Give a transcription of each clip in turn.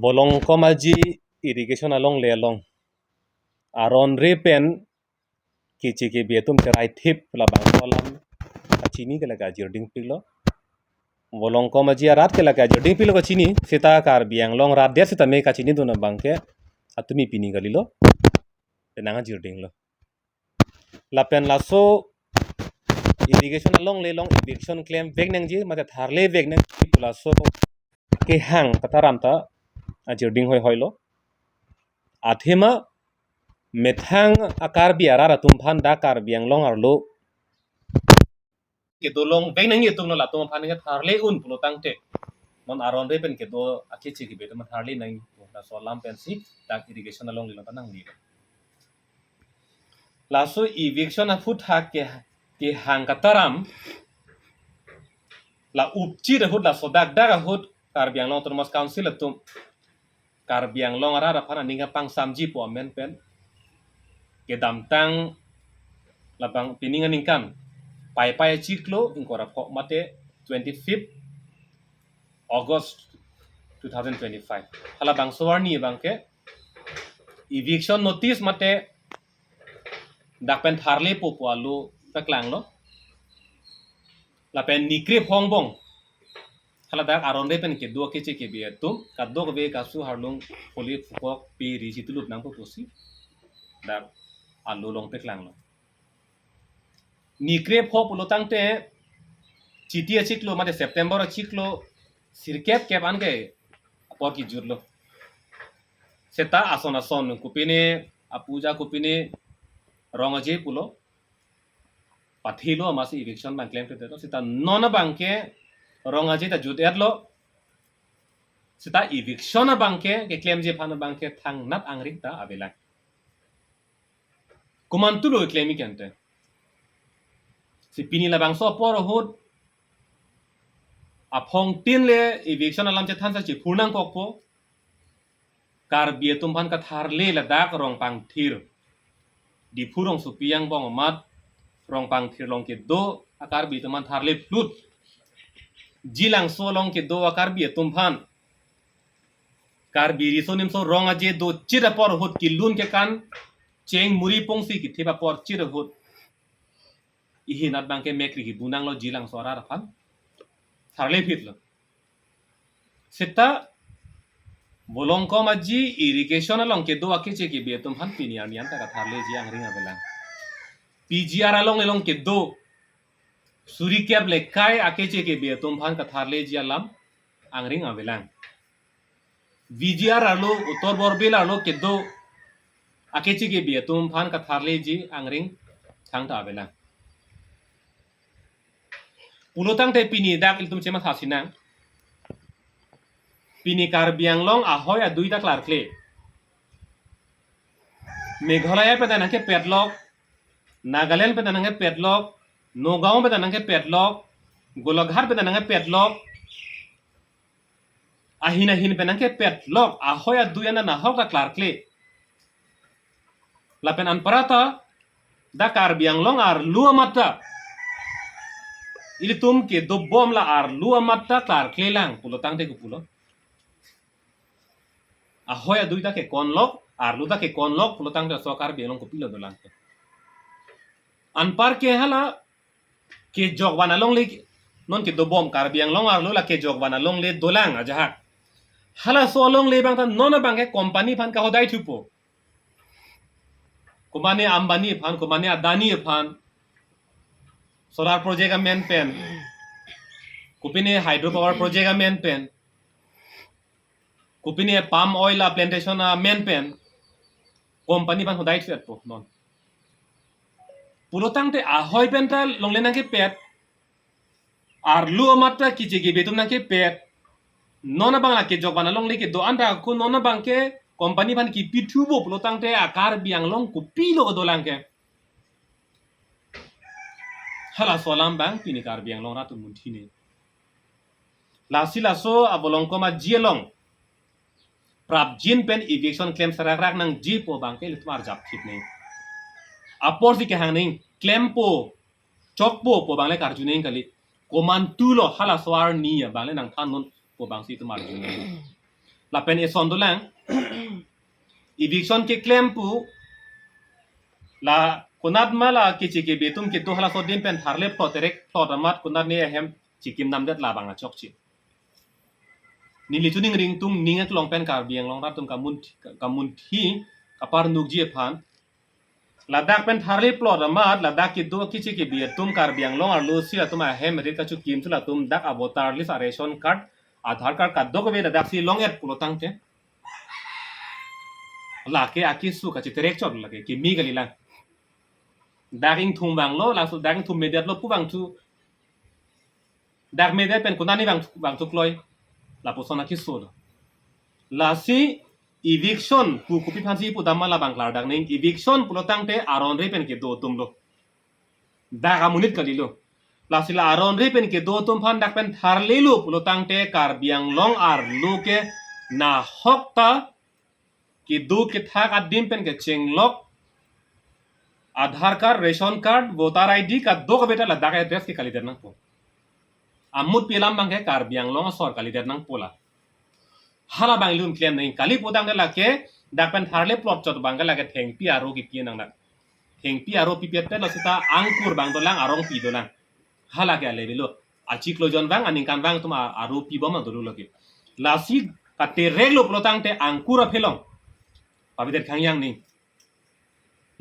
bolong komaji irrigation along le along aron repen kichi ke bietum terai thip la bang kolam achini ke laga jirding pilo bolong komaji arat ke laga jirding pilo ko chini sita kar biang long rat der sita me ka chini dona bangke atumi pini galilo tenanga jirding lo la pen la so irrigation along le long irrigation claim vegnang ji mate tharle vegnang pula so ke hang kataram ta jirding hoi lo athema methang akar biara ratum phan da kar biang long arlo ke dolong vegnang ye tumno la tum phan ke tharle un pulo tangte mon aron re pen ke do akichi ke betum tharle nai la so lam pen si dak irrigation along le tanang li la so eviction a foot hak ke hang kataram la upchi de hut la so dak dak hut kar biang long termos council tum kar biang long ara ra phana ninga pang samji po men pen ke dam tang labang pininga ningkan pai ciklo ingkora pok mate 25th August 2025 hala bang suwarni bangke eviction notice mate dakpen tharle po alu taklang lo lapen nikre phongbong hala dak aron re pen ke do ke che ke be tum kaddo ke be kasu harlung poli phukok pi ri situlup nang po posi dak alu long teklang lo nikre phok pulo tangte चिटिया चिकलो मते September चिकलो सिरकेप केप आनके apor ki jurlo seta ason kupine apuja kupine rongaje pulo pathilo amasi eviction ban claim te seta nona bangke rongaje ta jut erlo seta eviction bangke ke claim je phana bangke thang nat angrik ta abela kumantulo claim kente si pini la bangso por hot apong tin le eviction alam che than sa chi phurnang kokpo kar bietum phan ka thar le la dak rong pang thir di phurong su piang bong mat rong pang thir long ke do akar bietum phan thar le flut jilang so long ke do akar bietum phan kar biri so nim so rong aje do chira por hot ki lun ke kan cheng muri pongsi ki thiba por chira hot ihi nat bang ke mekri ki bunang lo jilang so ara phan tharle phit lo seta bolong ko maji irrigation along ke do akiche ke bietum han pinian yan ta tharle ji angring abela pgr along elong ke do suri kep le kai akiche ke bietum han ka tharle ji alam angring abela vgr alo utor borbel alo ke do akiche ke bietum han ka tharle ji angring thang ta abela pulotang te pini dak iltum chema thasinang pini kar biang long ahoy a duita klar kle meghalaya pe danake pedlock nagaland pe danake pedlock nogao pe danake pedlock golaghat pe danake pedlock ahina hin pe danake pedlock ahoy a duina na hok klar kle lapen anparata da kar biang long ar lua mata ilitum ke do bom la ar lua mata klar kle lang pulotang te kupulo ahoy aduita ke konlok arluda ke konlok pulotang de sokar biang ko pilo dolang anpar ke hala ke jogwana long le non ke do bom kar biang long arlu la ke jogwana long le dolang aja hala so long le bang ta nona bang ke company phan ka hodai thupo kumane ambani phan kumane adani phan solar project main pen kupine hydro power project main pen kupine palm oil plantation main pen company pan hodai chet po non pulotang te ahoy pen ta longle nang ke pet ar lu mata ki jege betum nang ke pet nona bang la ke jogwana long le ke do anda ku nona bang ke company pan ki pithubo pulotang te akar biang long ku pilo do lang ke hala solam bang pini kar biang long ratu munthine la so abolong ko ma jielong prap jin pen eviction claim sarak nang ji po bang ke litmar jap khit nei apor si ke hang nei claim po chok po bang le kar juning kali koman tulo hala swar ni bang le nang than non po bang si tumar juning la pen eson dolang eviction ke claim pu la kunat mala kichi ke betum ke to hala so dim pen tharle ploterek plotamat kunat ni hem chikim nam det la banga chok chi ni li tuning ring tum ninga klong pen kar biang long rat tum kamun thi kapar nukji phan ladak pen tharle plotamat ladak ki do kichi ke betum kar biang long ar lo si atuma hem ri ka chu kim tu la tum dak avatar list ration card Aadhaar card का दो कवे दादा सी long eight पुलो तंग ते लाके आकी सु का चितरेक चोट लगे कि मी गली ला दागिंग थुम बांग लो ला सु दागिंग थुम मेडियत लो पु बांग थु दाग मेडियत पेन कुनानी बांग थु क्लोय ला पोसोना की सु ला सी eviction pu kupi phansi pu damma la bang lar dang ning eviction pulo tang te aron re pen ke do tum lo daga munit kali lo lasila aron re pen ke do tum phan dak pen thar le lu pulo tang te kar biang long ar lu ke na hokta ki do ke thak adim pen ke cheng lok Aadhaar card ration card voter ID का दो का बेटा Ladakh address के काली देरनंग पो अमुत पेलाम बांगे car बियांग लोंग सौर काली देरनंग पोला हाला बांगलुन claim नहीं काली पोदांग दे लाके दाकपेन थारले प्लॉट चोट बांगे लाके थेंग पी आरो की पिए नंग ना थेंग पी आरो पी पिए ते लसिता आंगपुर बांग दोलांग आरोंग पी दोलांग हाला के आले बिलो आची क्लोजन बांग अनिंग कान बांग तुम आरो पी बम दोलु लगे लासी का ते रेगलो प्लोतांग ते आंगपुर अफेलोंग पाबिदेर खांग नहीं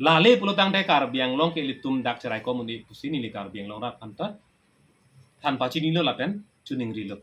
लाले पुलोतांग ते कार बियांग लोंग के लितुम दाक चराय को मुनि पुसी नीली कार बियांग लोंग रा अंता थान पाची नीलो लापेन चुनिंग रिलो